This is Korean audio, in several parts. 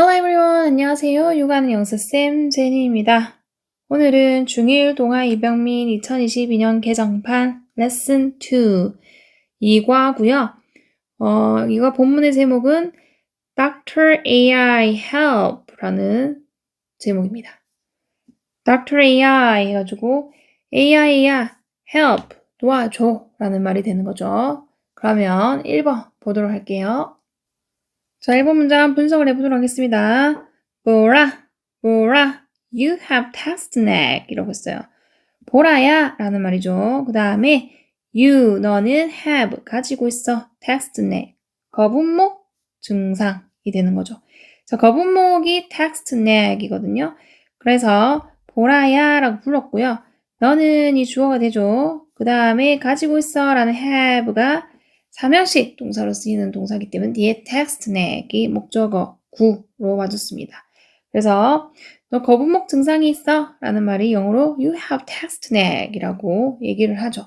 Hello everyone. 안녕하세요. 육아하는 영수쌤 제니입니다. 오늘은 중1 동아 이병민 2022년 개정판 레슨 2 2과고요. 이거 본문의 제목은 Dr. AI Help 라는 제목입니다. Dr. AI 해가지고 AI야 Help 도와줘 라는 말이 되는 거죠. 그러면 1번 보도록 할게요. 자, 1번 문장 분석을 해보도록 하겠습니다. 보라, you have test neck 이러고 있어요. 보라야 라는 말이죠. 그 다음에 you, 너는 have, 가지고 있어. test neck, 거북목 증상이 되는 거죠. 자, 거북목이 test neck이거든요. 그래서 보라야 라고 불렀고요. 너는 이 주어가 되죠. 그 다음에 가지고 있어 라는 have가 삼형식 동사로 쓰이는 동사이기 때문에 뒤에 test neck이 목적어 구로 와줬습니다. 그래서 너 거북목 증상이 있어? 라는 말이 영어로 you have test neck 이라고 얘기를 하죠.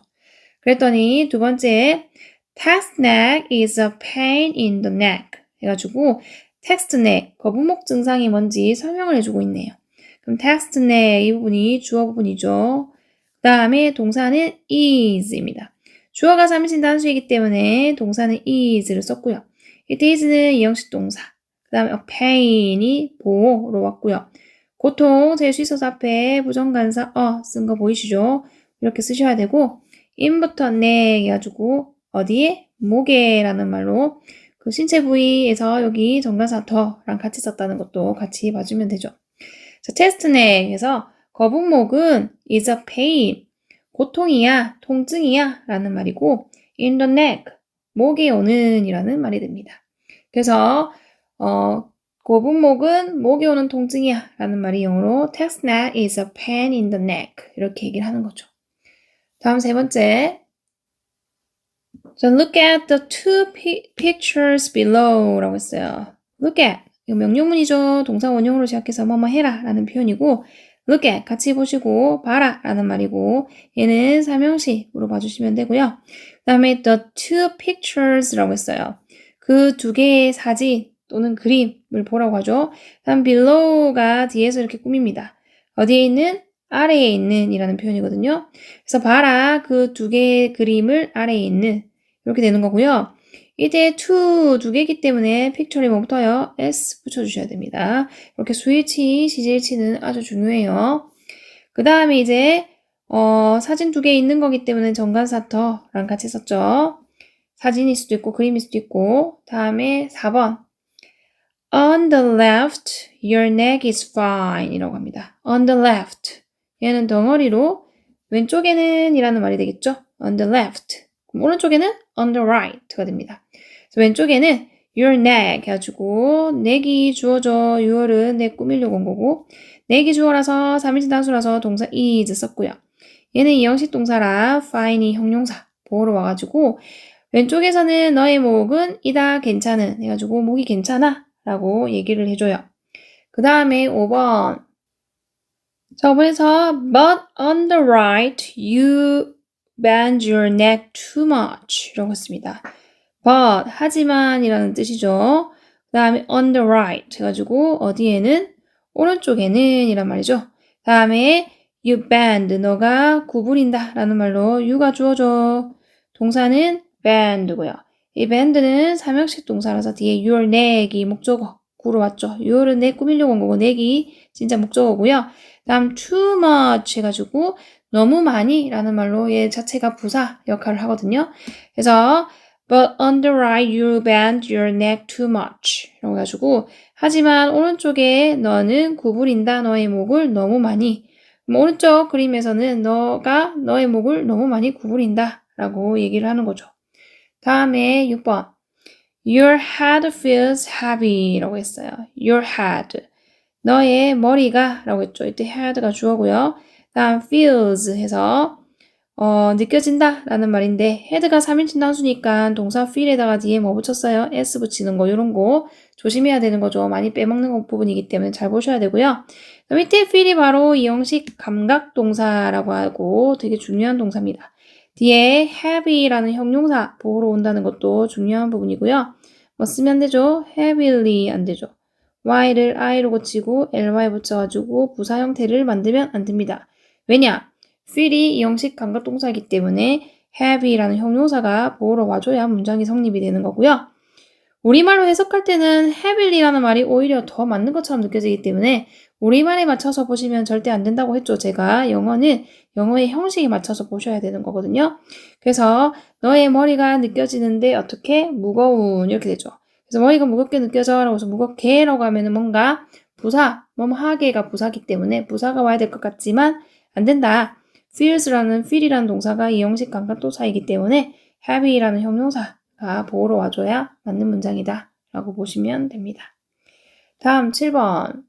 그랬더니 두 번째 test neck is a pain in the neck 해가지고 test neck, 거북목 증상이 뭔지 설명을 해주고 있네요. 그럼 test neck 이 부분이 주어 부분이죠. 그 다음에 동사는 is입니다. 주어가 삼인칭 단수이기 때문에 동사는 is를 썼고요. it is는 이형식 동사. 그 다음에 pain이 보호로 왔고요. 고통, 제 수있어서 앞에 부정관사 쓴 거 보이시죠? 이렇게 쓰셔야 되고 in부터 neck 해가지고 어디에? 목에라는 말로 그 신체 부위에서 여기 정관사 더랑 같이 썼다는 것도 같이 봐주면 되죠. 자, test neck에서 거북목은 is a pain, 고통이야, 통증이야 라는 말이고 in the neck, 목에 오는 이라는 말이 됩니다. 그래서 거북목은 목에 오는 통증이야 라는 말이 영어로 test neck is a pain in the neck 이렇게 얘기를 하는 거죠. 다음 세 번째. 자, look at the two pictures below 라고 했어요. look at, 이거 명령문이죠. 동사 원형으로 시작해서 뭐뭐 해라 라는 표현이고 look at, 같이 보시고 봐라 라는 말이고 얘는 삼형식으로 봐주시면 되고요. 그 다음에 the two pictures 라고 했어요. 그 두 개의 사진 또는 그림을 보라고 하죠. 다음 below가 뒤에서 이렇게 꾸밉니다. 어디에 있는? 아래에 있는 이라는 표현이거든요. 그래서 봐라, 그 두 개의 그림을 아래에 있는 이렇게 되는 거고요. 이제 to 두 개이기 때문에 픽처리 뭐부터요? s 붙여주셔야 됩니다. 이렇게 스위치, CJ치는 아주 중요해요. 그 다음에 이제 사진 두 개 있는 거기 때문에 정관사터랑 같이 썼죠. 사진일 수도 있고 그림일 수도 있고. 다음에 4번 On the left, your neck is fine 이라고 합니다. On the left, 얘는 덩어리로 왼쪽에는 이라는 말이 되겠죠. On the left. 그럼 오른쪽에는 on the right가 됩니다. 그래서 왼쪽에는 your neck 해가지고 neck이 주어져 your은 내 꾸미려고 온 거고 neck이 주어라서 3인칭 단수라서 동사 is 썼고요. 얘는 이형식 동사라 fine이 형용사 보호로 와가지고 왼쪽에서는 너의 목은 이다 괜찮은 해가지고 목이 괜찮아 라고 얘기를 해줘요. 그 다음에 5번. 자, 5번에서 But on the right, you bend your neck too much 라고 했습니다. But, 하지만 이라는 뜻이죠. 그 다음에 on the right 해가지고 어디에는? 오른쪽에는 이란 말이죠. 다음에 you bend, 너가 구부린다 라는 말로 you가 주어져. 동사는 bend고요. 이 bend는 삼형식 동사라서 뒤에 your neck이 목적어 구로 왔죠. your은 내 꾸미려고 온 거고 neck이 진짜 목적어고요. 다음 too much 해가지고 너무 많이 라는 말로 얘 자체가 부사 역할을 하거든요. 그래서 But on the right you bend your neck too much 이라고 해가지고 하지만 오른쪽에 너는 구부린다 너의 목을 너무 많이. 오른쪽 그림에서는 너가 너의 목을 너무 많이 구부린다 라고 얘기를 하는 거죠. 다음에 6번 Your head feels heavy 라고 했어요. Your head 너의 머리가 라고 했죠. 이때 head가 주어고요. 다음 feels 해서 느껴진다 라는 말인데 head가 3인칭 단수니까 동사 feel에다가 뒤에 뭐 붙였어요? s 붙이는 거 이런 거 조심해야 되는 거죠. 많이 빼먹는 부분이기 때문에 잘 보셔야 되고요. 밑에 feel이 바로 이형식 감각 동사라고 하고 되게 중요한 동사입니다. 뒤에 heavy라는 형용사 보호로 온다는 것도 중요한 부분이고요. 뭐 쓰면 안 되죠? heavily 안 되죠. y를 i로 고치고 ly 붙여가지고 부사 형태를 만들면 안 됩니다. 왜냐? feel이 이 형식 감각동사이기 때문에 have이라는 형용사가 보호로 와줘야 문장이 성립이 되는 거고요. 우리말로 해석할 때는 heavily 라는 말이 오히려 더 맞는 것처럼 느껴지기 때문에 우리말에 맞춰서 보시면 절대 안 된다고 했죠. 제가 영어는 영어의 형식에 맞춰서 보셔야 되는 거거든요. 그래서 너의 머리가 느껴지는데 어떻게? 무거운 이렇게 되죠. 그래서 머리가 무겁게 느껴져 라고 해서 무겁게라고 하면은 뭔가 부사, 뭐하게가 부사기 때문에 부사가 와야 될 것 같지만 안 된다. feels라는 동사가 이 형식 감각동사이기 때문에 heavy라는 형용사가 보호로 와줘야 맞는 문장이다 라고 보시면 됩니다. 다음 7번.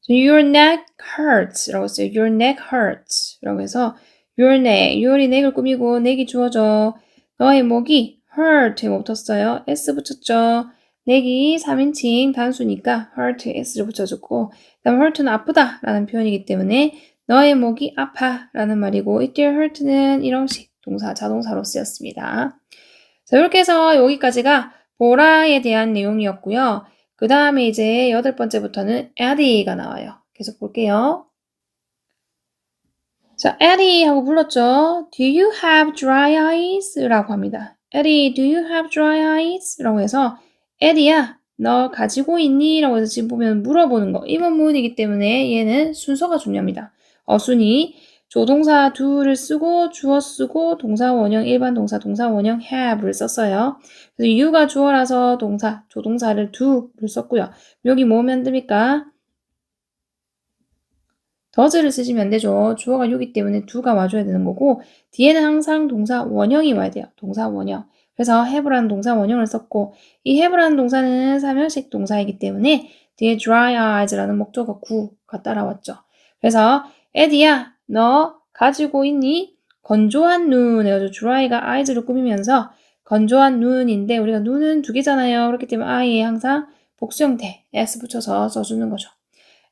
Your neck hurts 라고 했어요. Your neck hurts 라고 해서 your이 neck을 꾸미고 neck이 주어져. 너의 목이 hurt에 못 붙었어요. s 붙였죠. neck이 3인칭 단수니까 hurt에 s를 붙여줬고 그다음 hurt는 아프다 라는 표현이기 때문에 너의 목이 아파 라는 말이고 it hurt는 일형식 동사 자동사로 쓰였습니다. 자, 이렇게 해서 여기까지가 보라에 대한 내용이었고요. 그 다음에 이제 8번째부터는 Eddie가 나와요. 계속 볼게요. 자, Eddie 하고 불렀죠. Do you have dry eyes? 라고 합니다. Eddie, do you have dry eyes? 라고 해서 Eddie야, 너 가지고 있니? 라고 해서 지금 보면 물어보는 거. 의문문이기 때문에 얘는 순서가 중요합니다. 어순이 조동사 do를 쓰고 주어 쓰고 동사 원형 일반 동사 동사 원형 have를 썼어요. 그래서 you가 주어라서 동사 조동사를 do를 썼고요. 여기 뭐 오면 됩니까? does를 쓰시면 안 되죠. 주어가 you이기 때문에 do가 와줘야 되는 거고 뒤에는 항상 동사 원형이 와야 돼요. 동사 원형. 그래서 have라는 동사 원형을 썼고 이 have라는 동사는 3형식 동사이기 때문에 뒤에 dry eyes라는 목적어 구가 따라왔죠. 그래서 에디야 너 가지고 있니? 건조한 눈 해가지고 dry가 eyes를 꾸미면서 건조한 눈인데 우리가 눈은 두 개잖아요. 그렇기 때문에 I에 항상 복수 형태 s 붙여서 써주는 거죠.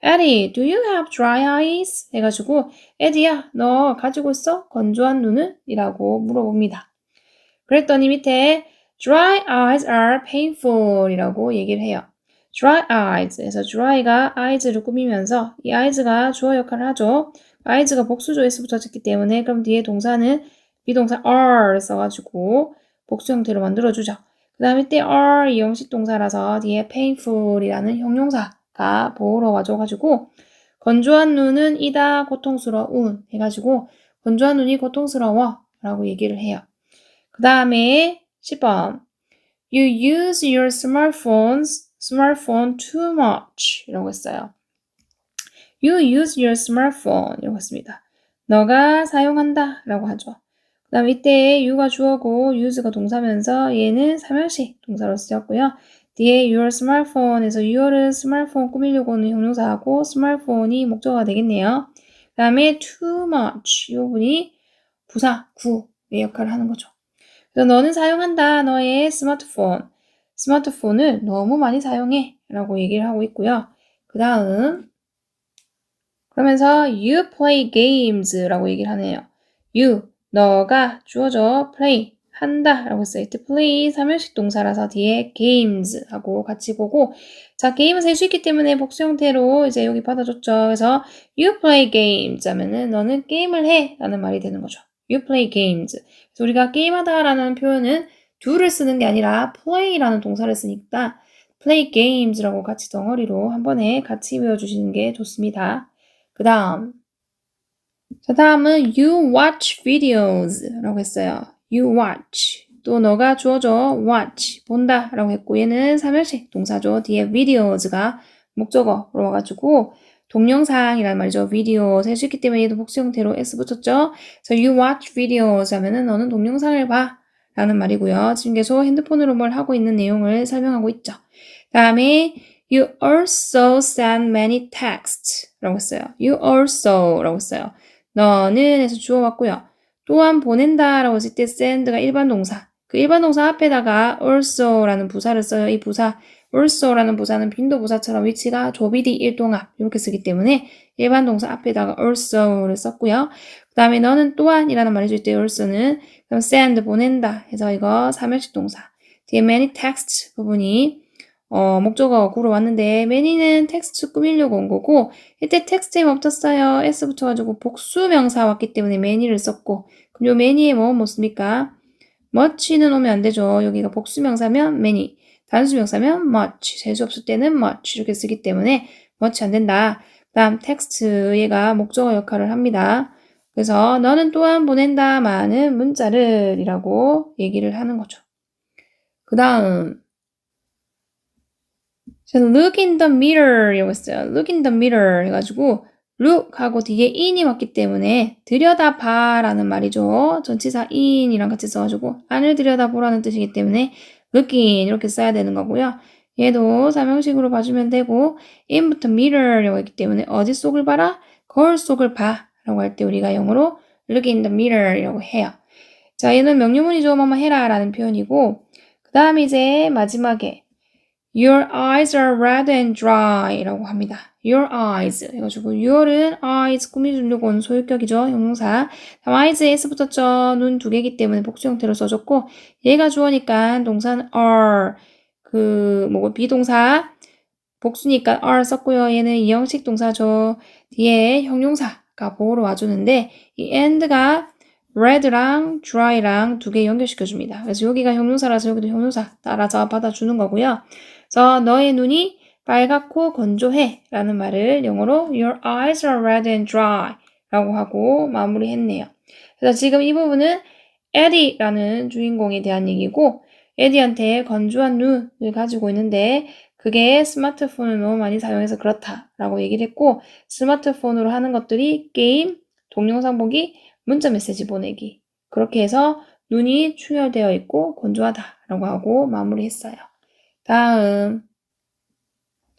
Eddie, do you have dry eyes? 해가지고 에디야 너 가지고 있어? 건조한 눈은? 이라고 물어봅니다. 그랬더니 밑에 dry eyes are painful 이라고 얘기를 해요. dry eyes에서 dry가 eyes를 꾸미면서 이 eyes가 주어 역할을 하죠. eyes가 복수조 s 붙여졌기 때문에 그럼 뒤에 동사는 비동사 are 써가지고 복수 형태로 만들어주죠. 그 다음에 이때 are 이 형식 동사라서 뒤에 painful이라는 형용사가 보호로 와줘가지고 건조한 눈은 이다 고통스러운 해가지고 건조한 눈이 고통스러워 라고 얘기를 해요. 그 다음에 10번 You use your smartphone too much 이라고 했어요. You use your smartphone 이라고 했습니다. 너가 사용한다 라고 하죠. 그 다음 이때 you가 주어고 use가 동사면서 얘는 3형식 동사로 쓰였고요. 뒤에 your smartphone에서 your을 스마트폰 꾸미려고 하는 형용사하고 smartphone이 목적어가 되겠네요. 그 다음에 too much 이 부분이 부사, 구의 역할을 하는 거죠. 그래서 너는 사용한다. 너의 스마트폰을 너무 많이 사용해 라고 얘기를 하고 있고요. 그 다음 그러면서 you play games 라고 얘기를 하네요. you, 너가 주어져 play, 한다 라고 했어요. to play 3형식 동사라서 뒤에 games 하고 같이 보고 자, 게임은 셀 수 있기 때문에 복수 형태로 이제 여기 받아줬죠. 그래서 you play games 하면은 너는 게임을 해 라는 말이 되는 거죠. You play games. 그래서 우리가 게임하다 라는 표현은 do를 쓰는 게 아니라 play라는 동사를 쓰니까 play games라고 같이 덩어리로 한 번에 같이 외워주시는 게 좋습니다. 그 다음 자, 다음은 you watch videos 라고 했어요. You watch. 또 너가 주어져 watch. 본다 라고 했고 얘는 3형식 동사죠. 뒤에 videos가 목적어로 와가지고 동영상이라는 말이죠. 비디오 셀 수 있기 때문에 얘도 복수 형태로 s 붙였죠. 그래서 you watch videos 하면은 너는 동영상을 봐 라는 말이고요. 지금 계속 핸드폰으로 뭘 하고 있는 내용을 설명하고 있죠. 다음에 You also send many texts 라고 했어요. You also 라고 했어요. 너는 해서 주어 왔고요. 또한 보낸다 라고 했을 때 send가 일반 동사. 그 일반 동사 앞에다가 also라는 부사를 써요. 이 부사 also라는 부사는 빈도 부사처럼 위치가 조비디 일동합 이렇게 쓰기 때문에 일반 동사 앞에다가 also를 썼고요. 그 다음에 너는 또한이라는 말을 줄 때 also는 그럼 send 보낸다 해서 이거 3형식 동사. 뒤에 many texts 부분이 목적어가 구로 왔는데 many는 텍스트 꾸미려고 온 거고 이때 텍스트에 뭐 붙었어요? s 붙어가지고 복수명사 왔기 때문에 many를 썼고 그럼 요 many에 뭐 씁니까? much는 오면 안 되죠. 여기가 복수명사면 many, 단수명사면 much, 재수 없을 때는 much 이렇게 쓰기 때문에 much 안 된다. 그 다음 텍스트 얘가 목적어 역할을 합니다. 그래서 너는 또한 보낸다 많은 문자를 이라고 얘기를 하는 거죠. 그 다음 look in the mirror 이라고 했어요. look in the mirror 해가지고 look 하고 뒤에 in이 왔기 때문에 들여다봐 라는 말이죠. 전치사 in이랑 같이 써가지고 안을 들여다보라는 뜻이기 때문에 look in 이렇게 써야 되는 거고요. 얘도 삼형식으로 봐주면 되고 in부터 mirror이라고 했기 때문에 어디 속을 봐라? 거울 속을 봐 라고 할 때 우리가 영어로 look in the mirror 이라고 해요. 자, 얘는 명령문이죠. 뭐뭐 해라 라는 표현이고 그 다음에 이제 마지막에 Your eyes are red and dry 라고 합니다. Your eyes 해가지고 your은 eyes 꾸며주려고 온 소유격이죠. 형용사. 다음 eyes에 s 붙었죠. 눈 두 개이기 때문에 복수 형태로 써줬고 얘가 주어니까 동사는 are 비동사 복수니까 are 썼고요. 얘는 이형식 동사죠. 뒤에 형용사가 보호로 와주는데 이 and가 red랑 dry랑 두 개 연결시켜줍니다. 그래서 여기가 형용사라서 여기도 형용사 따라서 받아주는 거고요. 그래서 너의 눈이 빨갛고 건조해 라는 말을 영어로 Your eyes are red and dry 라고 하고 마무리했네요. 그래서 지금 이 부분은 에디라는 주인공에 대한 얘기고 에디한테 건조한 눈을 가지고 있는데 그게 스마트폰을 너무 많이 사용해서 그렇다라고 얘기를 했고 스마트폰으로 하는 것들이 게임, 동영상 보기, 문자 메시지 보내기 그렇게 해서 눈이 충혈되어 있고 건조하다라고 하고 마무리했어요. 다음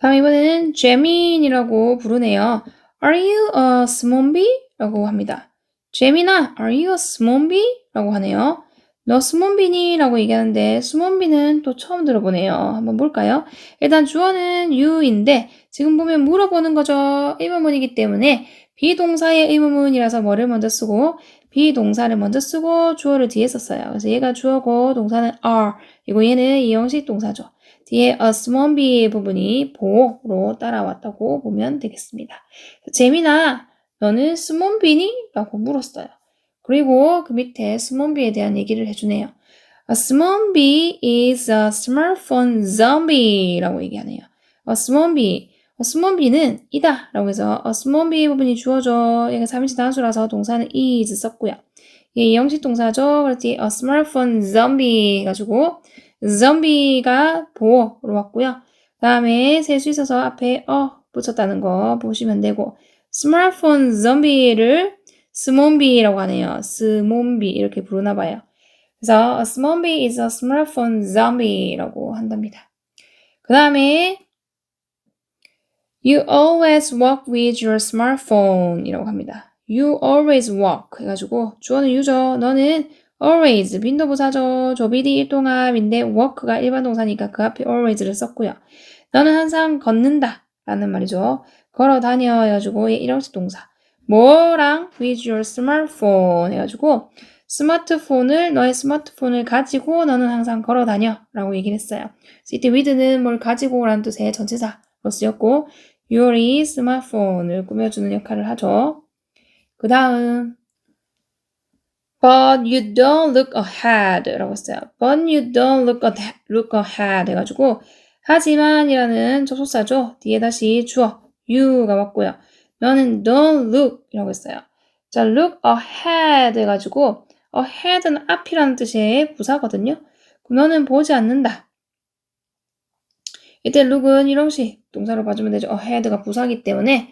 이번에는 재민이라고 부르네요. Are you a 스몬비? 라고 합니다. 재민아, are you a 스몬비? 라고 하네요. 너 스몬비니? 라고 얘기하는데 스몬비는 또 처음 들어보네요. 한번 볼까요? 일단 주어는 you인데 지금 보면 물어보는 거죠. 의문문이기 때문에 비동사의 의문문이라서 뭐를 먼저 쓰고 비동사를 먼저 쓰고 주어를 뒤에 썼어요. 그래서 얘가 주어고 동사는 are 이고 얘는 이형식 동사죠. 뒤에 a small b 부분이 보로 따라왔다고 보면 되겠습니다. 재민아, 너는 small b니? 라고 물었어요. 그리고 그 밑에 small b에 대한 얘기를 해주네요. A small bee is a smartphone zombie 라고 얘기하네요. A small bee는 이다 라고 해서 a small bee 부분이 주어져. 얘가 3인칭 단수라서 동사는 is 썼고요. 얘 형식 동사죠. 그렇지. A smartphone zombie 해가지고 좀비가 보어로 왔고요. 다음에 셀 수 있어서 앞에 붙였다는 거 보시면 되고 스마트폰 좀비를 스몬비라고 하네요. 스몬비 이렇게 부르나 봐요. 그래서 a 스몬비 is a smartphone zombie라고 한답니다. 그 다음에 You always walk with your smartphone 이라고 합니다. You always walk 해가지고 주어는 you죠. 너는 always 빈도부사죠. 조비디 일동합인데 walk가 일반 동사니까 그 앞에 always를 썼고요. 너는 항상 걷는다 라는 말이죠. 걸어 다녀 해가지고 일형식 동사. 뭐랑 with your smartphone 해가지고 너의 스마트폰을 가지고 너는 항상 걸어 다녀 라고 얘기를 했어요. 그래서 이때 with는 뭘 가지고 라는 뜻의 전치사로 쓰였고 your이 스마트폰을 꾸며주는 역할을 하죠. 그 다음 But you don't look ahead 라고 했어요. But you don't look ahead 해가지고 하지만이라는 접속사죠. 뒤에 다시 주어 you가 왔고요. 너는 don't look 이라고 했어요. 자, look ahead 해가지고 ahead는 앞이라는 뜻의 부사거든요. 그럼 너는 보지 않는다. 이때 look은 일형식 동사로 봐주면 되죠. ahead가 부사기 때문에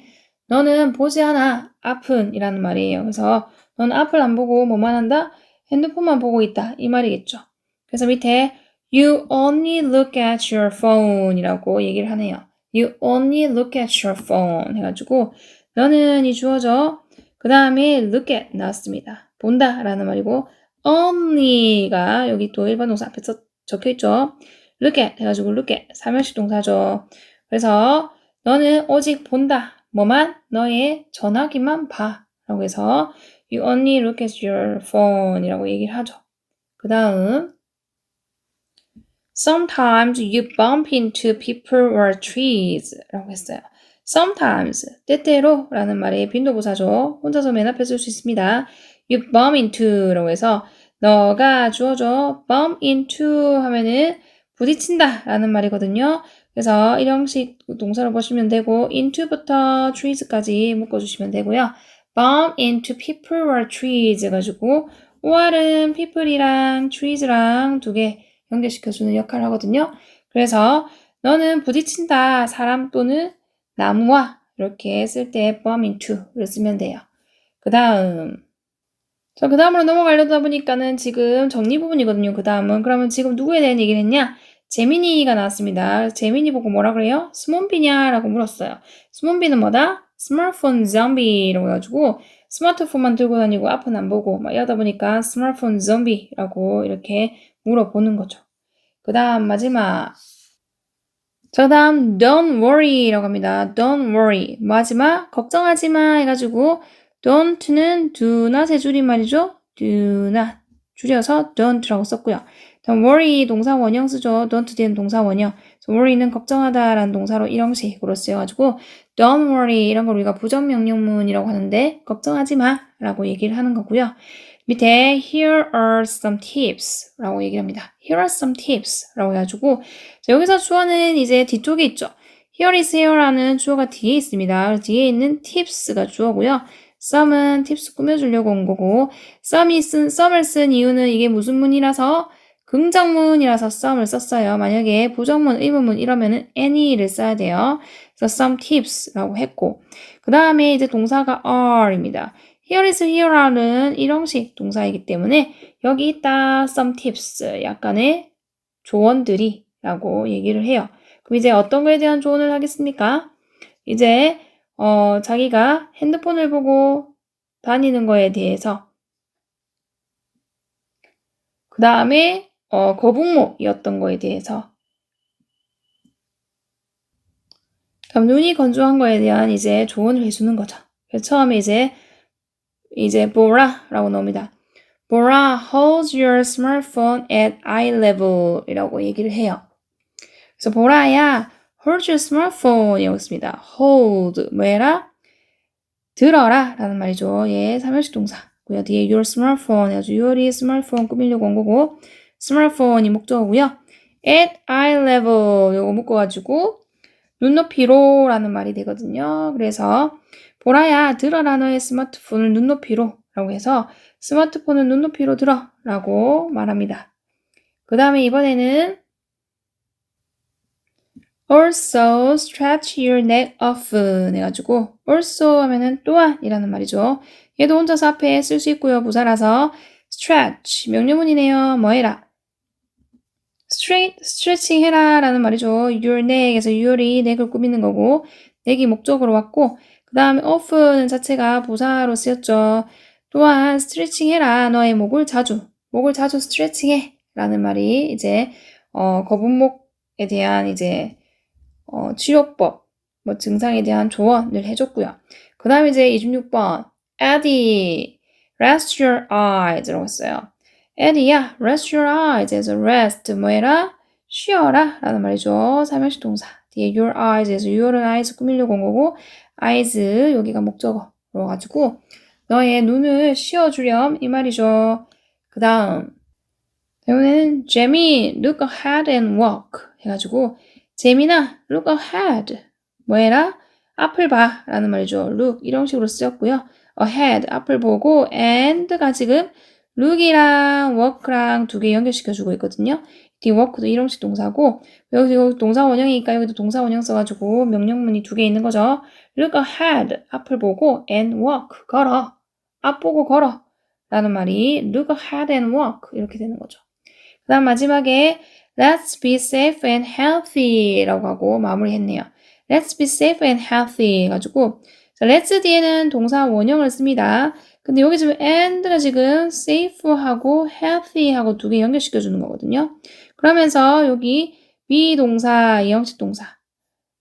너는 보지 않아. 앞은 이라는 말이에요. 그래서 너는 앞을 안 보고 뭐만 한다? 핸드폰만 보고 있다. 이 말이겠죠. 그래서 밑에 You only look at your phone 이라고 얘기를 하네요. You only look at your phone 해가지고 너는 이 주어져. 그 다음에 look at 나왔습니다. 본다 라는 말이고 only가 여기 또 일반 동사 앞에 적혀있죠. look at 해가지고 look at 삼형식 동사죠. 그래서 너는 오직 본다. 뭐만? 너의 전화기만 봐. 라고 해서 You only look at your phone 이라고 얘기를 하죠. 그 다음 Sometimes you bump into people or trees 라고 했어요. Sometimes, 때때로 라는 말의 빈도부사죠. 혼자서 맨 앞에 쓸 수 있습니다. You bump into 라고 해서 너가 주어져 bump into 하면은 부딪힌다 라는 말이거든요. 그래서 일형식 동사로 보시면 되고 into부터 trees까지 묶어주시면 되고요. bump into people or trees 해가지고 or은 people이랑 trees랑 두 개 연결시켜주는 역할을 하거든요. 그래서 너는 부딪힌다 사람 또는 나무와 이렇게 쓸 때 bump into를 쓰면 돼요. 그 다음으로 넘어가려다 보니까는 지금 정리 부분이거든요. 그 다음은 그러면 지금 누구에 대한 얘기를 했냐? 재민이가 나왔습니다. 재민이 보고 뭐라 그래요? 스몬비냐? 라고 물었어요. 스몬비는 뭐다? 스마트폰 좀비라고 해가지고 스마트폰만 들고 다니고 앞은 안 보고 막 이러다 보니까 스마트폰 좀비라고 이렇게 물어보는 거죠. 그 다음 마지막 저 다음 don't worry라고 합니다. don't worry 마지막 걱정하지 마 해가지고 don't는 do not의 줄임말이죠. do not 줄여서 don't라고 썼고요. don't worry 동사 원형 쓰죠. don't 뒤에는 동사 원형. worry는 걱정하다라는 동사로 일형식으로 쓰여가지고 don't worry 이런 걸 우리가 부정명령문이라고 하는데 걱정하지 마라고 얘기를 하는 거고요. 밑에 here are some tips 라고 얘기를 합니다. here are some tips 라고 해가지고 자, 여기서 주어는 이제 뒤쪽에 있죠. here is here라는 주어가 뒤에 있습니다. 뒤에 있는 tips가 주어고요. some은 tips 꾸며주려고 온 거고 some을 쓴 이유는 이게 무슨 문이라서 긍정문이라서 some을 썼어요. 만약에 부정문, 의문문 이러면은 any를 써야 돼요. 그래서 some tips라고 했고 그 다음에 이제 동사가 are입니다. here is here라는 일형식 동사이기 때문에 여기 있다 some tips 약간의 조언들이 라고 얘기를 해요. 그럼 이제 어떤 거에 대한 조언을 하겠습니까? 이제 자기가 핸드폰을 보고 다니는 거에 대해서 그 다음에 거북목이었던 거에 대해서 그럼 눈이 건조한 거에 대한 이제 조언을 해주는 거죠. 그래서 처음에 이제 보라라고 나옵니다. Bora holds your smartphone at eye level 이라고 얘기를 해요. 그래서 보라야 hold your smartphone 이라고 씁니다. hold 뭐해라? 들어라 라는 말이죠. 예, 3형식 동사고요. 뒤에 your smartphone 아주 your이 스마트폰 꾸미려고 온 거고 smartphone이 목적어고요. at eye level 요거 묶어가지고 눈높이로 라는 말이 되거든요. 그래서 보라야 들어라 너의 스마트폰을 눈높이로 라고 해서 스마트폰을 눈높이로 들어 라고 말합니다. 그 다음에 이번에는 also stretch your neck often 해가지고 also 하면은 또한 이라는 말이죠. 얘도 혼자서 앞에 쓸 수 있고요. 부사라서 stretch 명령문이네요. 뭐 해라? stretching 해라 라는 말이죠. your neck에서 your이 neck을 꾸미는 거고 neck이 목적으로 왔고 그 다음에 often 자체가 부사로 쓰였죠. 또한 stretching 해라 너의 목을 자주 stretching 해 라는 말이 이제 거북목에 대한 이제 치료법 뭐 증상에 대한 조언을 해줬고요. 그 다음에 이제 26번 Eddie rest your eyes 라고 했어요. 에디야, rest your eyes에서 rest 뭐해라? 쉬어라 라는 말이죠. 3형식 동사. 뒤에 your eyes에서 your은 eyes 꾸미려고 온 거고 eyes 여기가 목적어로 가지고 너의 눈을 쉬어주렴 이 말이죠. 그 다음 이번에는 재미 look ahead and walk 해가지고 재미나 look ahead 뭐해라? 앞을 봐 라는 말이죠. look 이런 식으로 쓰였고요. ahead 앞을 보고 and가 지금 look이랑 work랑 두 개 연결시켜주고 있거든요. 뒤 work도 일형식 동사고 여기 동사 원형이니까 여기도 동사 원형 써가지고 명령문이 두 개 있는 거죠. look ahead 앞을 보고 and walk 걸어 앞 보고 걸어 라는 말이 look ahead and walk 이렇게 되는 거죠. 그 다음 마지막에 let's be safe and healthy 라고 하고 마무리했네요. let's be safe and healthy 해가지고 let's 뒤에는 동사 원형을 씁니다. 근데 여기 지금 and가 지금 safe하고 healthy하고 두 개 연결시켜주는 거거든요. 그러면서 여기 비동사, 이형식 동사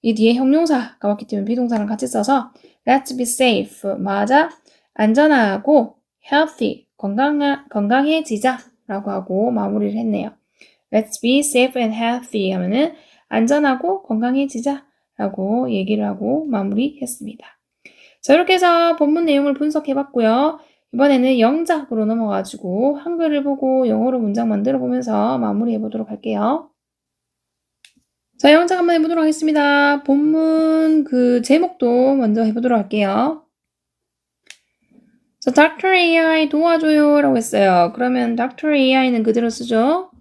이 뒤에 형용사가 왔기 때문에 비동사랑 같이 써서 let's be safe 맞아 안전하고 healthy 건강해지자 라고 하고 마무리를 했네요. Let's be safe and healthy 하면은 안전하고 건강해지자 라고 얘기를 하고 마무리했습니다. 자, 이렇게 해서 본문 내용을 분석해봤고요. 이번에는 영작으로 넘어가지고 한글을 보고 영어로 문장 만들어 보면서 마무리해보도록 할게요. 자, 영작 한번 해보도록 하겠습니다. 본문 그 제목도 먼저 해보도록 할게요. 자, Dr. AI 도와줘요 라고 했어요. 그러면 Dr. AI는 그대로 쓰죠.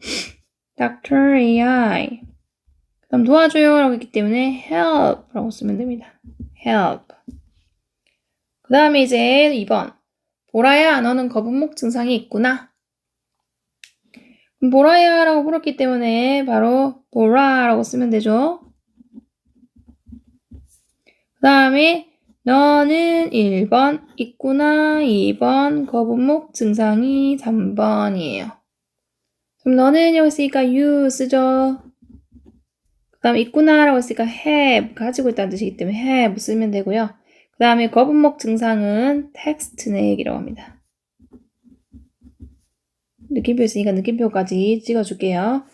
Dr. AI 그럼 도와줘요 라고 했기 때문에 help 라고 쓰면 됩니다. help 그 다음에 이제 2번 보라야 너는 거북목 증상이 있구나. 보라야 라고 물었기 때문에 바로 보라 라고 쓰면 되죠. 그 다음에 너는 1번 있구나 2번 거북목 증상이 3번이에요. 그럼 너는 여기 있으니까 you 쓰죠. 그 다음에 있구나 라고 했으니까 have 가지고 있다는 뜻이기 때문에 have 쓰면 되고요. 그 다음에 거북목 증상은 text neck이라고 합니다. 느낌표 있으니까 느낌표까지 찍어줄게요.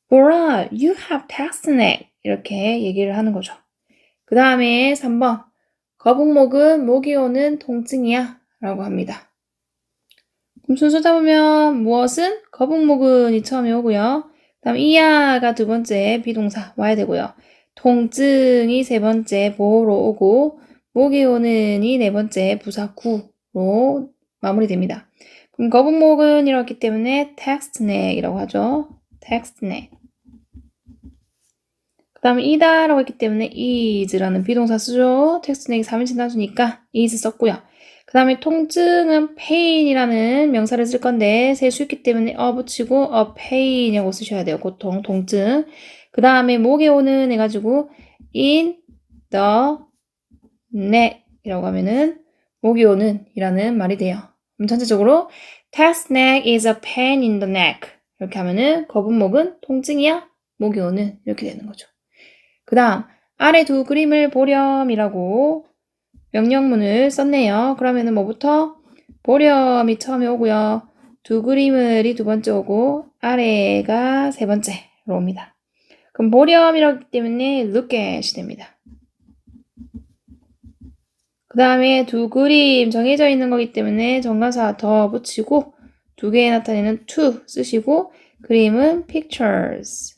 Bora, you have text neck 이렇게 얘기를 하는 거죠. 그 다음에 3번 거북목은 목이 오는 통증이야 라고 합니다. 그럼 순서 잡으면 무엇은? 거북목은이 처음에 오고요. 그 다음 이야가 두 번째 비동사 와야 되고요. 통증이 세 번째 보호로 오고 목이 오는이 네 번째 부사 구로 마무리됩니다. 그럼 거북목은 이렇기 때문에 text neck이라고 하죠. text neck. 그 다음에 이다라고 했기 때문에 is라는 비동사 쓰죠. text neck이 3인칭 단수니까 is 썼고요. 그 다음에 통증은 pain이라는 명사를 쓸 건데 세 수있기 때문에 붙이고 pain이라고 쓰셔야 돼요. 고통, 통증. 그 다음에 목에 오는 해가지고 in the neck 이라고 하면은 목이 오는 이라는 말이 돼요. 그럼 전체적으로 text neck is a pain in the neck 이렇게 하면은 거북목은 통증이야 목이 오는 이렇게 되는 거죠. 그 다음 아래 두 그림을 보렴이라고 명령문을 썼네요. 그러면은 뭐부터? 보렴이 처음에 오고요. 두 그림을이 두 번째 오고 아래가 세 번째로 옵니다. 그럼 보렴이라기 때문에 look at이 됩니다. 그 다음에 두 그림 정해져 있는 거기 때문에 정관사 더 붙이고 두 개에 나타내는 to 쓰시고 그림은 pictures.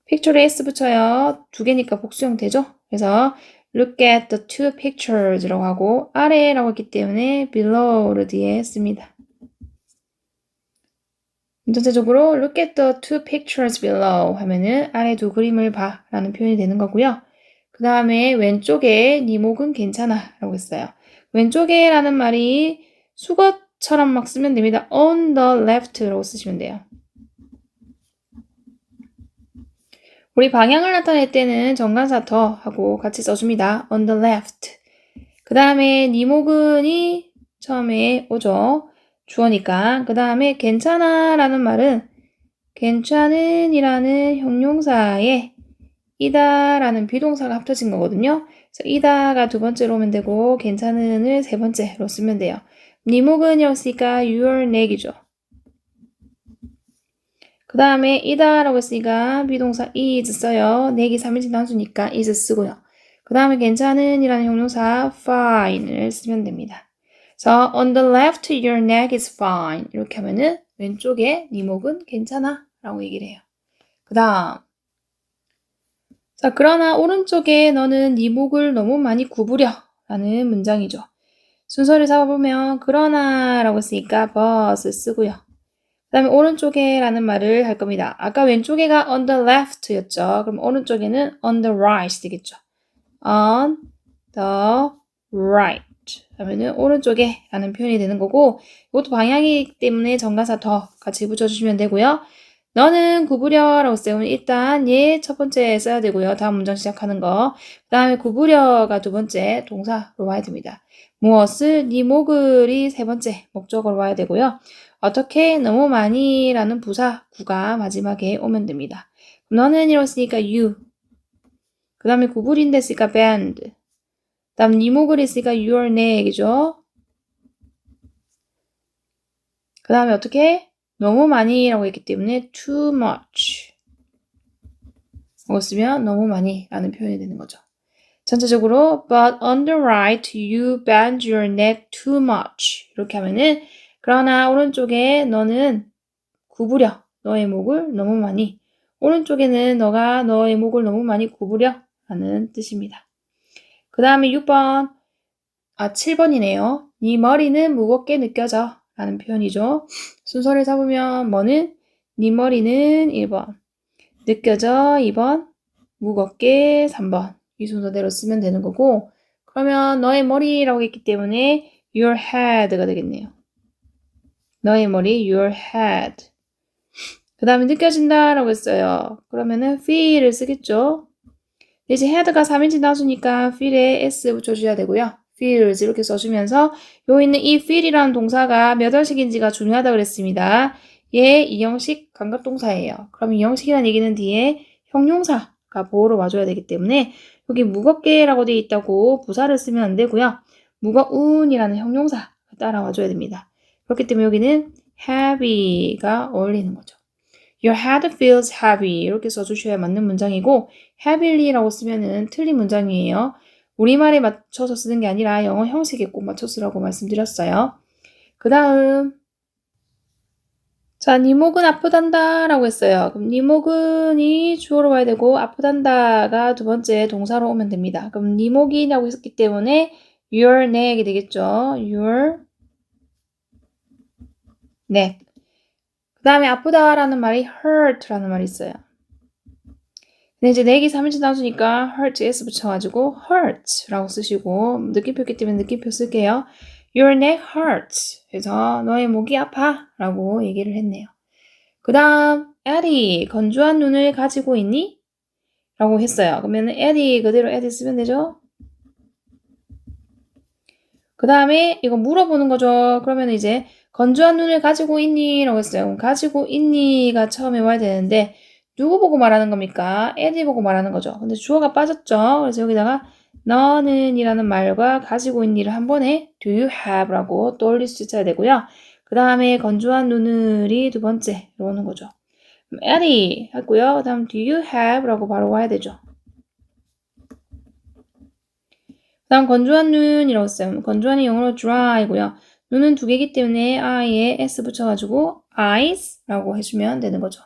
picture에 s 붙여요. 두 개니까 복수형 되죠? 그래서 look at the two pictures라고 하고 아래라고 했기 때문에 below를 뒤에 씁니다. 전체적으로 look at the two pictures below 하면은 아래 두 그림을 봐 라는 표현이 되는 거고요. 그 다음에 왼쪽에 네 목은 괜찮아 라고 했어요. 왼쪽에 라는 말이 수거처럼 막 쓰면 됩니다. on the left 라고 쓰시면 돼요. 우리 방향을 나타낼 때는 정관사 더 하고 같이 써줍니다. on the left. 그 다음에 네 목은이 처음에 오죠. 주어니까. 그 다음에 괜찮아 라는 말은 괜찮은 이라는 형용사에 이다 라는 비동사가 합쳐진 거거든요. 그래서 이다가 두 번째로 오면 되고 괜찮은을 세 번째로 쓰면 돼요. 네 목은이었으니까 your neck이죠. 그 다음에 이다라고 했으니까 비동사 is 써요. neck이 3인칭 단수니까 is 쓰고요. 그 다음에 괜찮은 이라는 형용사 fine을 쓰면 됩니다. 그래서 on the left your neck is fine 이렇게 하면은 왼쪽에 네 목은 괜찮아 라고 얘기를 해요. 그 다음 자 그러나 오른쪽에 너는 네 목을 너무 많이 구부려 라는 문장이죠. 순서를 잡아보면 그러나 라고 했으니까 but을 쓰고요. 그 다음에 오른쪽에 라는 말을 할 겁니다. 아까 왼쪽에가 on the left 였죠. 그럼 오른쪽에는 on the right 되겠죠. on the right 하면은 오른쪽에 라는 표현이 되는 거고 이것도 방향이기 때문에 정관사 더 같이 붙여주시면 되고요. 너는 구부려 라고 쓰면 일단 얘 첫 번째 써야 되고요. 다음 문장 시작하는 거. 그 다음에 구부려가 두 번째 동사로 와야 됩니다. 무엇을 네 목을이 세 번째 목적으로 와야 되고요. 어떻게 너무 많이 라는 부사 구가 마지막에 오면 됩니다. 너는 이렇으니까 you 그 다음에 구부린다 했으니까 bend 그 다음 네 목을 했으니까 your neck이죠. 그 다음에 어떻게? 너무 많이라고 했기 때문에 too much 라고 쓰면 너무 많이 라는 표현이 되는 거죠. 전체적으로 but on the right you bend your neck too much 이렇게 하면은 그러나 오른쪽에 너는 구부려 너의 목을 너무 많이 오른쪽에는 너가 너의 목을 너무 많이 구부려 라는 뜻입니다. 그 다음에 7번이네요. 네 머리는 무겁게 느껴져 라는 표현이죠. 순서를 잡으면 뭐는 네 머리는 1번 느껴져 2번 무겁게 3번 이 순서대로 쓰면 되는 거고 그러면 너의 머리라고 했기 때문에 your head가 되겠네요. 너의 머리 your head 그 다음에 느껴진다 라고 했어요. 그러면은 feel을 쓰겠죠. 이제 head가 3인칭 단수니까 feel에 s 붙여줘야 되고요. feels 이렇게 써주면서 여기 있는 이 feel이라는 동사가 몇 월식인지가 중요하다고 그랬습니다. 얘 이형식 감각동사예요. 그럼 이형식이라는 얘기는 뒤에 형용사가 보호로 와줘야 되기 때문에 여기 무겁게라고 되어 있다고 부사를 쓰면 안 되고요. 무거운이라는 형용사가 따라와줘야 됩니다. 그렇기 때문에 여기는 heavy가 어울리는 거죠. Your head feels heavy 이렇게 써주셔야 맞는 문장이고 heavy라고 쓰면은 틀린 문장이에요. 우리말에 맞춰서 쓰는 게 아니라 영어 형식에 꼭 맞춰 쓰라고 말씀드렸어요. 그 다음 자, 네 목은 아프단다 라고 했어요. 그럼 네 목은이 주어로 와야 되고 아프단다가 두 번째 동사로 오면 됩니다. 그럼 네 목이라고 했기 때문에 your neck이 되겠죠. your neck 그 다음에 아프다라는 말이 hurt라는 말이 있어요. 근데 이제 neck이 3인칭 단수니까 hurt s 붙여가지고 hurt라고 쓰시고 느낌표 있기 때문에 느낌표 쓸게요. Your neck hurts. 그래서 너의 목이 아파 라고 얘기를 했네요. 그 다음 Eddie 건조한 눈을 가지고 있니? 라고 했어요. 그러면 Eddie 그대로 Eddie 쓰면 되죠? 그 다음에 이거 물어보는 거죠. 그러면 이제 건조한 눈을 가지고 있니? 라고 했어요. 가지고 있니가 처음에 와야 되는데 누구 보고 말하는 겁니까? 에디 보고 말하는 거죠. 근데 주어가 빠졌죠. 그래서 여기다가 너는 이라는 말과 가지고 있니를 한 번에 do you have 라고 떠올릴 수 있어야 되고요. 그 다음에 건조한 눈을이 두 번째로 오는 거죠. 에디 했고요. 그 다음 do you have 라고 바로 와야 되죠. 그 다음 건조한 눈이라고 했어요. 건조한이 영어로 dry고요. 눈은 두 개이기 때문에 I에 S 붙여가지고 eyes라고 해주면 되는 거죠.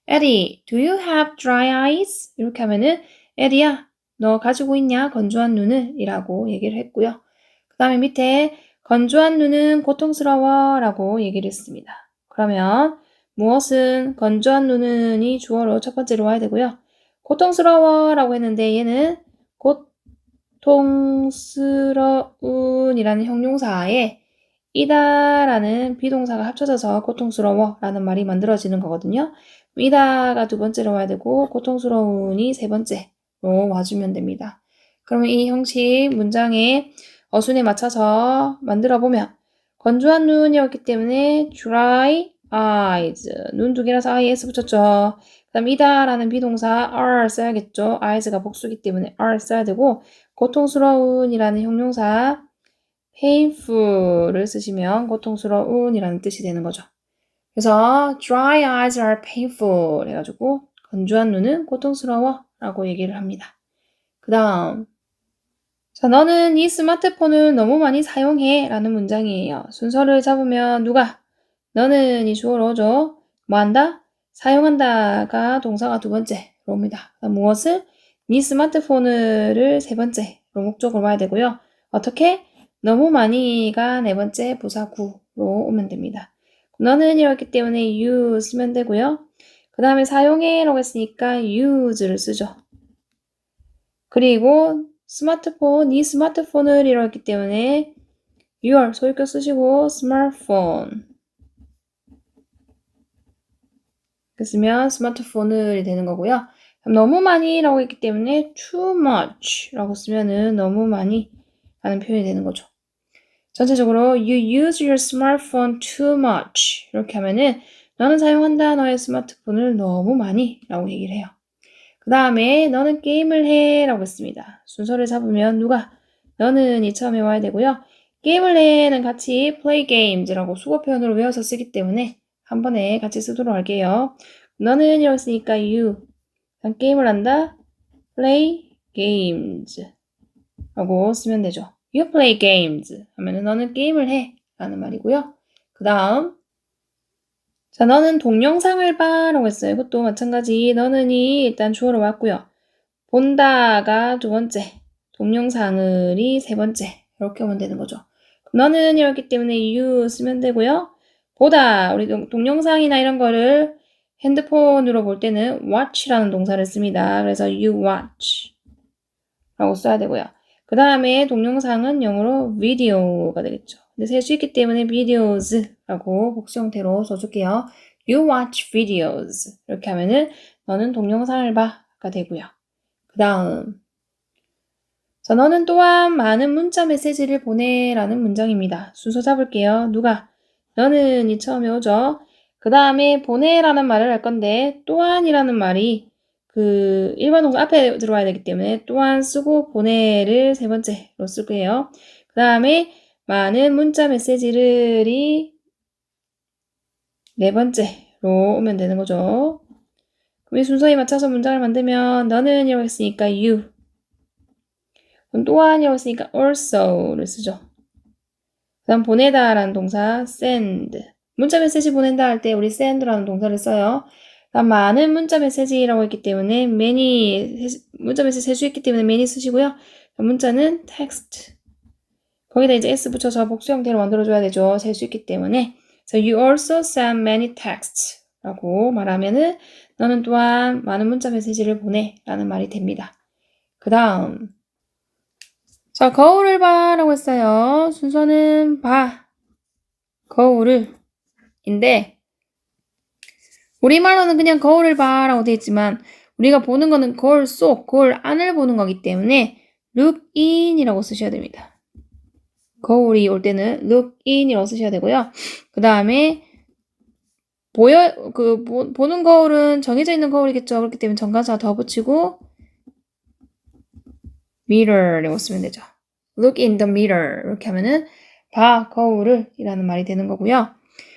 Eddie, do you have dry eyes? 이렇게 하면은 에디야, 너 가지고 있냐? 건조한 눈을? 이라고 얘기를 했고요. 그 다음에 밑에 건조한 눈은 고통스러워 라고 얘기를 했습니다. 그러면 무엇은 건조한 눈은이 주어로 첫 번째로 와야 되고요. 고통스러워 라고 했는데 얘는 고통스러운이라는 형용사에 이다라는 비동사가 합쳐져서 고통스러워 라는 말이 만들어지는 거거든요. 이다가 두 번째로 와야 되고 고통스러운이 세 번째로 와주면 됩니다. 그러면 이 형식 문장의 어순에 맞춰서 만들어 보면 건조한 눈이었기 때문에 dry eyes 눈 두 개라서 is 붙였죠. 그 다음 이다라는 비동사 are 써야겠죠. eyes가 복수기 때문에 are 써야 되고 고통스러운이라는 형용사 painful을 쓰시면 고통스러운이라는 뜻이 되는 거죠. 그래서 dry eyes are painful 해가지고 건조한 눈은 고통스러워 라고 얘기를 합니다. 그 다음 자 너는 이 스마트폰을 너무 많이 사용해 라는 문장이에요. 순서를 잡으면 누가? 너는 이 주어로 오죠. 뭐 한다? 사용한다가 동사가 두 번째로 옵니다. 무엇을? 네 스마트폰을 세 번째로 목적으로 봐야 되고요. 어떻게? 너무 많이가 네 번째 부사구로 오면 됩니다. 너는 이렇기 때문에 you 쓰면 되고요. 그 다음에 사용해 라고 했으니까 use를 쓰죠. 그리고 네 스마트폰을 이렇기 때문에 your 소유격 쓰시고 smartphone 쓰면 스마트폰을 되는 거고요. 너무 많이라고 했기 때문에 too much라고 쓰면은 너무 많이 라는 표현이 되는 거죠. 전체적으로 you use your smartphone too much 이렇게 하면은 너는 사용한다 너의 스마트폰을 너무 많이 라고 얘기를 해요. 그 다음에 너는 게임을 해 라고 했습니다. 순서를 잡으면 누가? 너는 이 처음에 와야 되고요. 게임을 해는 같이 play games라고 수거 표현으로 외워서 쓰기 때문에 한 번에 같이 쓰도록 할게요. 너는 이라고 했으니까 you. 게임을 한다. play games 라고 쓰면 되죠. You play games 하면은 너는 게임을 해 라는 말이고요. 그 다음 자, 너는 동영상을 봐 라고 했어요. 이것도 마찬가지 너는이 일단 주어로 왔고요. 본다가 두 번째, 동영상을이 세 번째 이렇게 오면 되는 거죠. 너는 이렇기 때문에 you 쓰면 되고요. 보다, 우리 동영상이나 이런 거를 핸드폰으로 볼 때는 watch라는 동사를 씁니다. 그래서 you watch 라고 써야 되고요. 그 다음에 동영상은 영어로 video가 되겠죠. 근데 셀 수 있기 때문에 videos라고 복수 형태로 써줄게요. You watch videos 이렇게 하면은 너는 동영상을 봐가 되고요. 그 다음 자, 너는 또한 많은 문자 메시지를 보내라는 문장입니다. 순서 잡을게요. 누가? 너는이 처음에 오죠. 그 다음에 보내라는 말을 할 건데 또한이라는 말이 그 일반 동사 앞에 들어와야 되기 때문에 또한 쓰고 보내를 세 번째로 쓸 거예요. 그 다음에 많은 문자 메시지를이 네 번째로 오면 되는 거죠. 그럼 이 순서에 맞춰서 문장을 만들면 너는 이라고 했으니까 you 또한이라고 했으니까 also를 쓰죠. 그 다음 보내다 라는 동사 send 문자 메시지 보낸다 할 때 우리 send라는 동사를 써요. 그다음 많은 문자 메시지라고 했기 때문에 many 문자 메시지 셀 수 있기 때문에 many 쓰시고요. 문자는 text 거기다 이제 s 붙여서 복수 형태로 만들어줘야 되죠. 셀 수 있기 때문에 So you also send many texts 라고 말하면은 너는 또한 많은 문자 메시지를 보내 라는 말이 됩니다. 그 다음 자, 거울을 봐 라고 했어요. 순서는 봐, 거울을 인데 우리말로는 그냥 거울을 봐 라고 되어 있지만 우리가 보는 거는 거울 속, 거울 안을 보는 거기 때문에 look in 이라고 쓰셔야 됩니다. 거울이 올 때는 look in 이라고 쓰셔야 되고요. 그 다음에 보는 거울은 정해져 있는 거울이겠죠. 그렇기 때문에 정관사 더 붙이고 mirror라고 쓰면 되죠. look in the mirror 이렇게 하면은 봐, 거울을 이라는 말이 되는 거고요.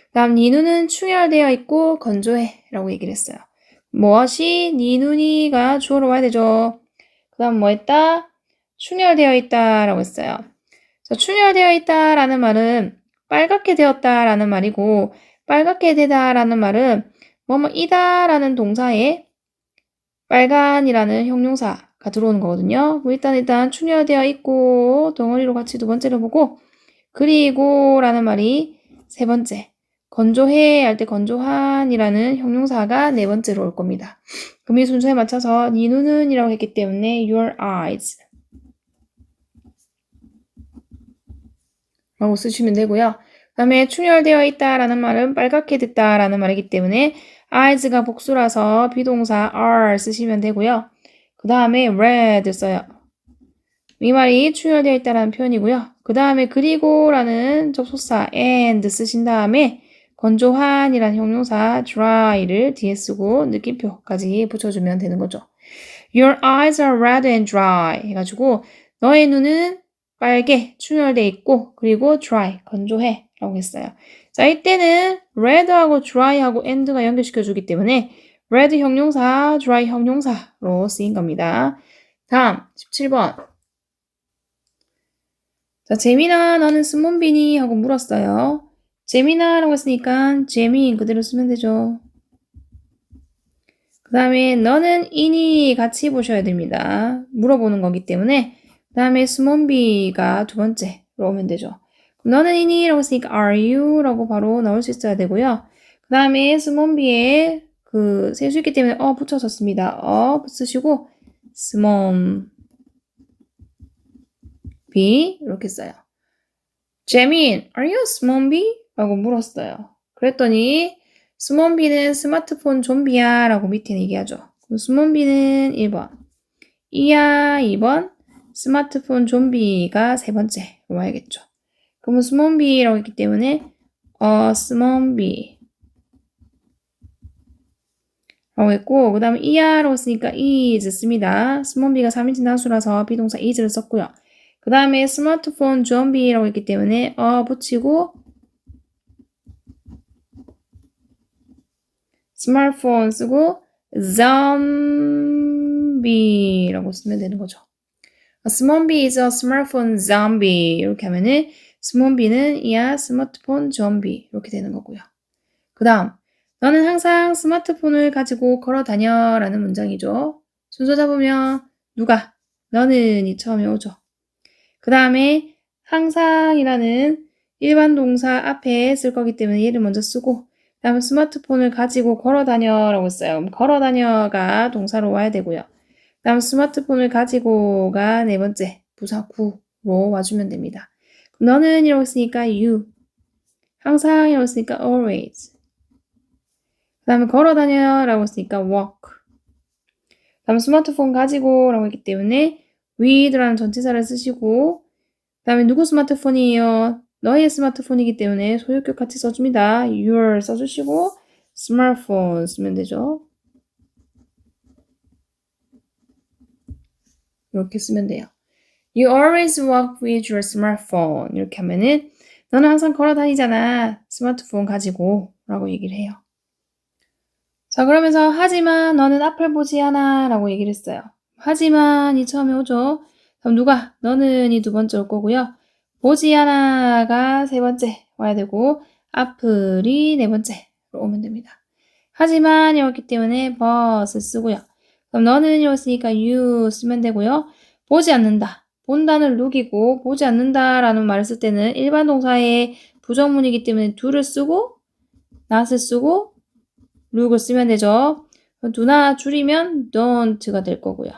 그 다음 네 눈은 충혈되어 있고 건조해 라고 얘기를 했어요. 무엇이 네 눈이가 주어로 와야 되죠. 그 다음 뭐 했다? 충혈되어 있다 라고 했어요. 자, 충혈되어 있다 라는 말은 빨갛게 되었다 라는 말이고 빨갛게 되다 라는 말은 뭐뭐이다 라는 동사에 빨간이라는 형용사가 들어오는 거거든요. 일단 충혈되어 있고 덩어리로 같이 두 번째로 보고 그리고 라는 말이 세 번째 건조해 할 때 건조한이라는 형용사가 네 번째로 올 겁니다. 그럼 이 순서에 맞춰서 네 눈은 이라고 했기 때문에 your eyes 라고 쓰시면 되고요. 그 다음에 충혈되어 있다라는 말은 빨갛게 됐다라는 말이기 때문에 eyes가 복수라서 비동사 are 쓰시면 되고요. 그 다음에 red 써요. 이 말이 충혈되어 있다라는 표현이고요. 그 다음에 그리고라는 접속사 and 쓰신 다음에 건조한이라는 형용사 dry를 뒤에 쓰고 느낌표까지 붙여주면 되는 거죠. Your eyes are red and dry 해가지고 너의 눈은 빨개, 충혈돼 있고 그리고 dry, 건조해 라고 했어요. 자, 이때는 red하고 dry하고 and가 연결시켜주기 때문에 red 형용사, dry 형용사로 쓰인 겁니다. 다음 17번 자, 재민아 너는 스몬비니? 하고 물었어요. 재민아라고 했으니까 재민 그대로 쓰면 되죠. 그 다음에 너는 이니 같이 보셔야 됩니다. 물어보는 거기 때문에 그 다음에 스몬비가 두 번째로 오면 되죠. 너는 이니? 라고 했으니까 are you? 라고 바로 나올 수 있어야 되고요. 그 다음에 스몬비에 셀 수 있기 때문에 붙여서 씁니다. 쓰시고 스몬 B 이렇게 써요. 재민, are you a smonbee? 라고 물었어요. 그랬더니 스몬비는 스마트폰 좀비야 라고 밑에 얘기하죠. 그럼 스몬비는 1번, 이야 2번, 스마트폰 좀비가 세 번째로 와야겠죠. 그러면 스몬비라고 했기 때문에 스몬비 라고 했고 그 다음에 이야라고 쓰니까 is 씁니다. 스몬비가 3인칭 단수라서 비동사 is를 썼고요. 그 다음에 스마트폰 좀비라고 했기 때문에 붙이고 smartphone 쓰고 zombie라고 쓰면 되는 거죠. A zombie is a smartphone zombie. 이렇게 하면은 스몬비는 이야 스마트폰 좀비 이렇게 되는 거고요. 그 다음 너는 항상 스마트폰을 가지고 걸어 다녀라는 문장이죠. 순서 잡으면 누가? 너는이 처음에 오죠. 그 다음에 항상이라는 일반 동사 앞에 쓸 거기 때문에 얘를 먼저 쓰고 그 다음에 스마트폰을 가지고 걸어 다녀라고 써요. 그럼 걸어 다녀가 동사로 와야 되고요. 그 다음 스마트폰을 가지고가 네 번째 부사 구로 와주면 됩니다. 너는 이라고 쓰니까 you, 항상 이라고 쓰니까 always, 그 다음에 걸어 다녀라고 쓰니까 walk, 그 다음에 스마트폰 가지고 라고 했기 때문에 with라는 전치사를 쓰시고 그 다음에 누구 스마트폰이에요? 너의 스마트폰이기 때문에 소유격 같이 써줍니다. your 써주시고 smartphone 쓰면 되죠. 이렇게 쓰면 돼요. You always walk with your smartphone. 이렇게 하면은 너는 항상 걸어 다니잖아. 스마트폰 가지고 라고 얘기를 해요. 자, 그러면서 하지만 너는 앞을 보지 않아 라고 얘기를 했어요. 하지만이 처음에 오죠. 그럼 누가? 너는 이 두 번째 올 거고요. 보지 않아가 세 번째 와야 되고 앞을이 네 번째로 오면 됩니다. 하지만 이었기 때문에 but을 쓰고요. 그럼 너는 이었으니까 you 쓰면 되고요. 보지 않는다. 본다는 look이고 보지 않는다라는 말을 쓸 때는 일반 동사의 부정문이기 때문에 do를 쓰고 not을 쓰고 look을 쓰면 되죠. do나 줄이면 don't가 될 거고요.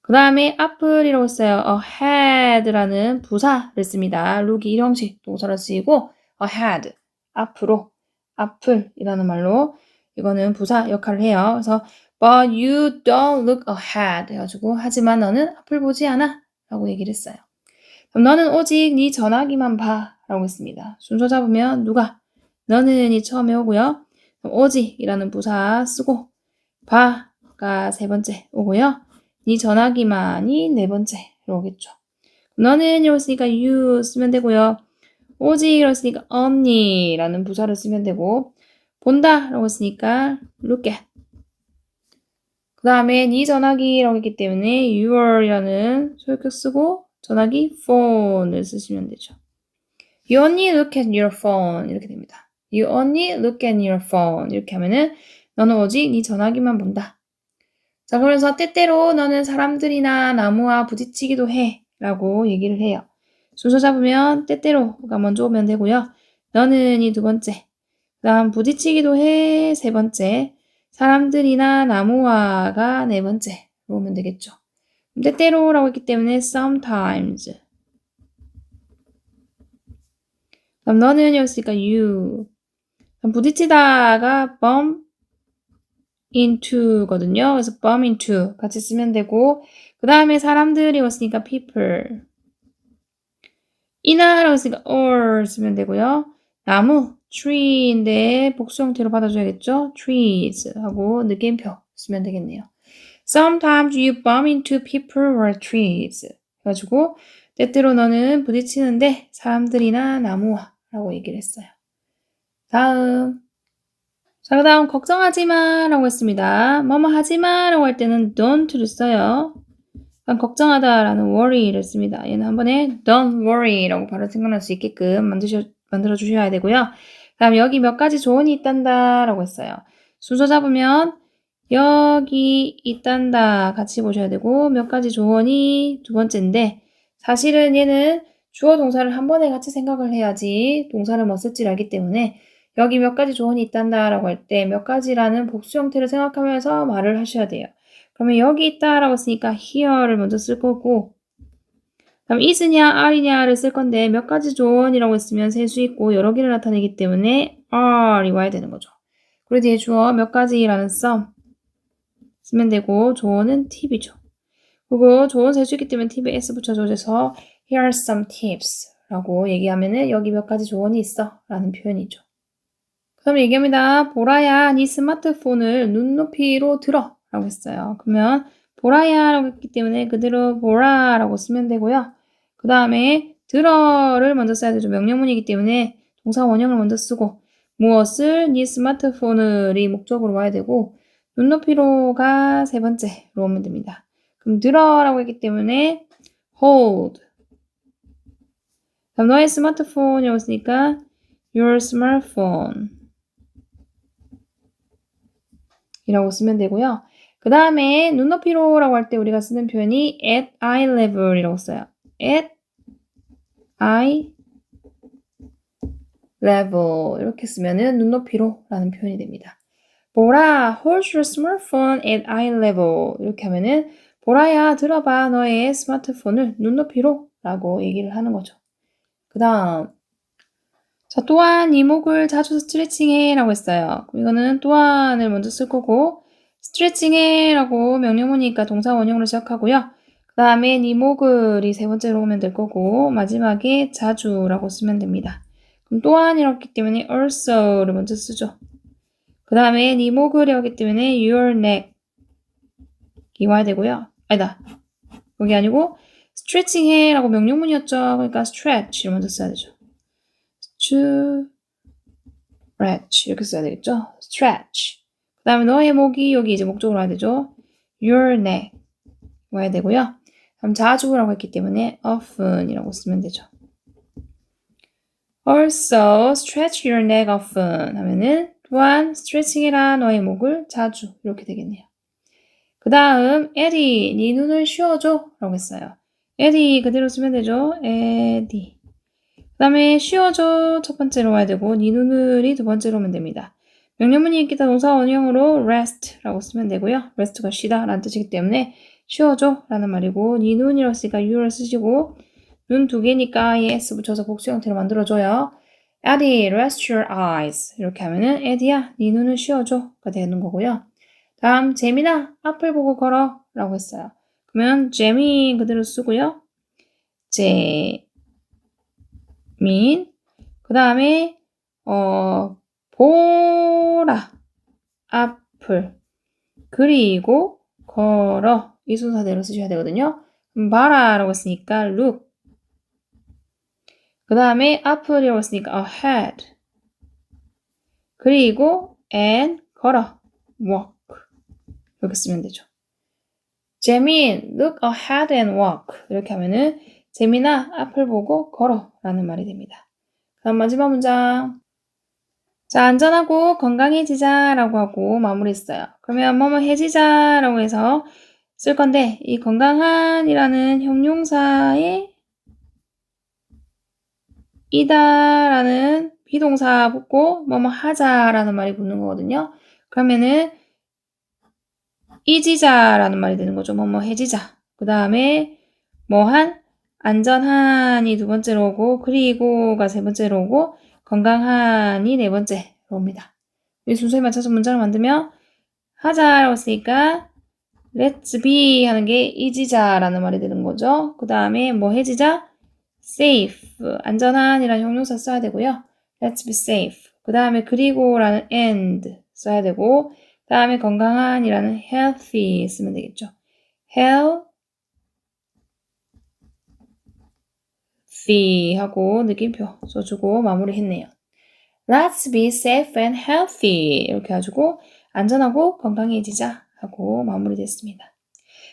그 다음에 앞을이라고 써요. ahead라는 부사를 씁니다. look이 일형식 동사를 쓰이고 ahead, 앞으로, 앞을이라는 말로 이거는 부사 역할을 해요. 그래서 but you don't look ahead 해가지고 하지만 너는 앞을 보지 않아 라고 얘기를 했어요. 그럼 너는 오직 네 전화기만 봐 라고 했습니다. 순서 잡으면 누가? 너는이 처음에 오고요. 오직이라는 부사 쓰고 봐가 세 번째 오고요. 네 전화기만이 네 번째로 오겠죠. 너는 이랬으니까 you 쓰면 되고요. 오직 이랬으니까 only라는 부사를 쓰면 되고 본다 라고 했으니까 look at. 그 다음에 네 전화기라고 했기 때문에 your이라는 소유격 쓰고 전화기 phone을 쓰시면 되죠. You only look at your phone 이렇게 됩니다. You only look at your phone 이렇게 하면은 너는 오직 네 전화기만 본다. 자, 그러면서 때때로 너는 사람들이나 나무와 부딪히기도 해 라고 얘기를 해요. 순서 잡으면 때때로가 먼저 오면 되고요. 너는 이 두 번째, 그 다음 부딪히기도 해 세 번째, 사람들이나 나무와가 네 번째로 오면 되겠죠. 때때로라고 했기 때문에 sometimes. 그럼 너는 여기있으니까 you. 그럼 부딪히다가 bump into거든요. 그래서 bump into 같이 쓰면 되고 그 다음에 사람들이 왔으니까 people. 이나라고 했으니까 or 쓰면 되고요. 나무 tree인데 복수 형태로 받아줘야겠죠. trees 하고 느낌표 쓰면 되겠네요. Sometimes you bump into people or trees. 해가지고 때때로 너는 부딪히는데 사람들이나 나무와 라고 얘기를 했어요. 다음. 자, 그 다음 걱정하지 마라고 했습니다. 뭐뭐 하지 마라고 할 때는 don't를 써요. 걱정하다라는 worry를 씁니다. 얘는 한 번에 don't worry라고 바로 생각날 수 있게끔 만들어 주셔야 되고요. 다음 여기 몇 가지 조언이 있단다라고 했어요. 순서 잡으면 여기 있단다 같이 보셔야 되고 몇 가지 조언이 두 번째인데 사실은 얘는 주어 동사를 한 번에 같이 생각을 해야지 동사를 뭐 쓸지를 알기 때문에 여기 몇 가지 조언이 있단다라고 할 때 몇 가지라는 복수 형태를 생각하면서 말을 하셔야 돼요. 그러면 여기 있다라고 했으니까 here를 먼저 쓸 거고 그럼 is냐 are냐를 쓸 건데 몇 가지 조언이라고 했으면 셀 수 있고 여러 개를 나타내기 때문에 are이 와야 되는 거죠. 그리고 뒤에 주어 몇 가지라는 some 쓰면 되고 조언은 팁이죠. 그리고 조언 셀 수 있기 때문에 팁에 s 붙여줘서 here are some tips 라고 얘기하면은 여기 몇 가지 조언이 있어 라는 표현이죠. 그럼 얘기합니다. 보라야, 네 스마트폰을 눈높이로 들어 라고 했어요. 그러면 보라야 라고 했기 때문에 그대로 보라 라고 쓰면 되고요. 그 다음에 들어를 먼저 써야 되죠. 명령문이기 때문에 동사 원형을 먼저 쓰고 무엇을 네 스마트폰을이 목적으로 와야 되고 눈높이로가 세 번째로 오면 됩니다. 그럼 들어라고 했기 때문에 hold. 그럼 너의 스마트폰이라고 했으니까 your smartphone 이라고 쓰면 되고요. 그 다음에 눈높이로라고 할 때 우리가 쓰는 표현이 at eye level 이라고 써요. at eye level 이렇게 쓰면은 눈높이로라는 표현이 됩니다. 보라, hold your smartphone at eye level 이렇게 하면은 보라야 들어봐 너의 스마트폰을 눈높이로 라고 얘기를 하는 거죠. 그 다음 자 또한 이목을 자주 스트레칭해 라고 했어요. 이거는 또한을 먼저 쓸 거고 스트레칭해 라고 명령문이니까 동사 원형으로 시작하고요. 그 다음에 이목을이 세 번째로 오면 될 거고 마지막에 자주라고 쓰면 됩니다. 그럼 또한이었기 때문에 also를 먼저 쓰죠. 그 다음에 이목을이었기 때문에 your neck 이 와야 되고요. 아니다. 여기 아니고 stretching 해 라고 명령문이었죠. 그러니까 stretch를 먼저 써야 되죠. stretch 이렇게 써야 되겠죠. stretch. 그 다음에 너의 목이 여기 이제 목적으로 와야 되죠. your neck 와야 되고요. 그럼 자주라고 했기 때문에 often 이라고 쓰면 되죠. also stretch your neck often 하면은 또한 stretching 해라 너의 목을 자주 이렇게 되겠네요. 그 다음 에디 네 눈을 쉬어줘 라고 했어요. 에디 그대로 쓰면 되죠. 에디 그 다음에 쉬어줘 첫 번째로 와야 되고 네 눈을이 두 번째로 오면 됩니다. 명령문이 있기다 동사 원형으로 rest 라고 쓰면 되고요. rest가 쉬다 라는 뜻이기 때문에 쉬어줘 라는 말이고 네 눈이라고 쓰니까 you를 쓰시고 눈 두 개니까 s 붙여서 복수 형태로 만들어줘요. 에디 rest your eyes 이렇게 하면은 에디야 네 눈을 쉬어줘가 되는 거고요. 다음 재민아 앞을 보고 걸어 라고 했어요. 그러면 재민 그대로 쓰고요. 재민 그 다음에 보라 앞을 그리고 걸어 이 순서대로 쓰셔야 되거든요. 봐라 라고 했으니까 look 그 다음에 앞을이라고 했으니까 ahead 그리고 and 걸어 walk 이렇게 쓰면 되죠. 재민, look ahead and walk. 이렇게 하면은 재민아, 앞을 보고 걸어 라는 말이 됩니다. 다음 마지막 문장. 자, 안전하고 건강해지자 라고 하고 마무리했어요. 그러면 뭐뭐 해지자 라고 해서 쓸 건데 이 건강한 이라는 형용사에 이다 라는 비동사 붙고 뭐뭐 하자 라는 말이 붙는 거거든요. 그러면은 이지자라는 말이 되는 거죠. 뭐뭐 해지자. 그 다음에 뭐한 안전한이 두 번째로 오고 그리고가 세 번째로 오고 건강한이 네 번째로 옵니다. 이 순서에 맞춰서 문장을 만들면 하자라고 했으니까 let's be 하는 게 이지자라는 말이 되는 거죠. 그 다음에 뭐 해지자? safe. 안전한이라는 형용사 써야 되고요. let's be safe. 그 다음에 그리고라는 and 써야 되고 그 다음에 건강한이라는 healthy 쓰면 되겠죠. healthy 하고 느낌표 써주고 마무리했네요. Let's be safe and healthy 이렇게 해가지고 안전하고 건강해지자 하고 마무리됐습니다.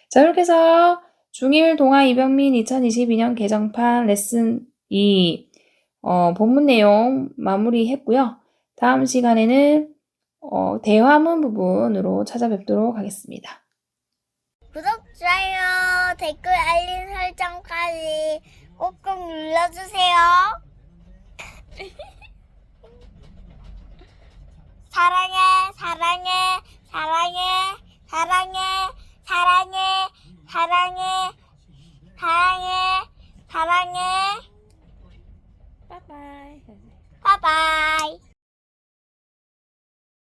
자 이렇게 해서 중1 동아 이병민 2022년 개정판 레슨 2 본문 내용 마무리했고요. 다음 시간에는 대화문 부분으로 찾아뵙도록 하겠습니다. 구독, 좋아요, 댓글, 알림 설정까지 꼭꼭 눌러주세요. 사랑해, 사랑해, 사랑해, 사랑해, 사랑해, 사랑해, 사랑해, 사랑해. 바이바이. 바이바이.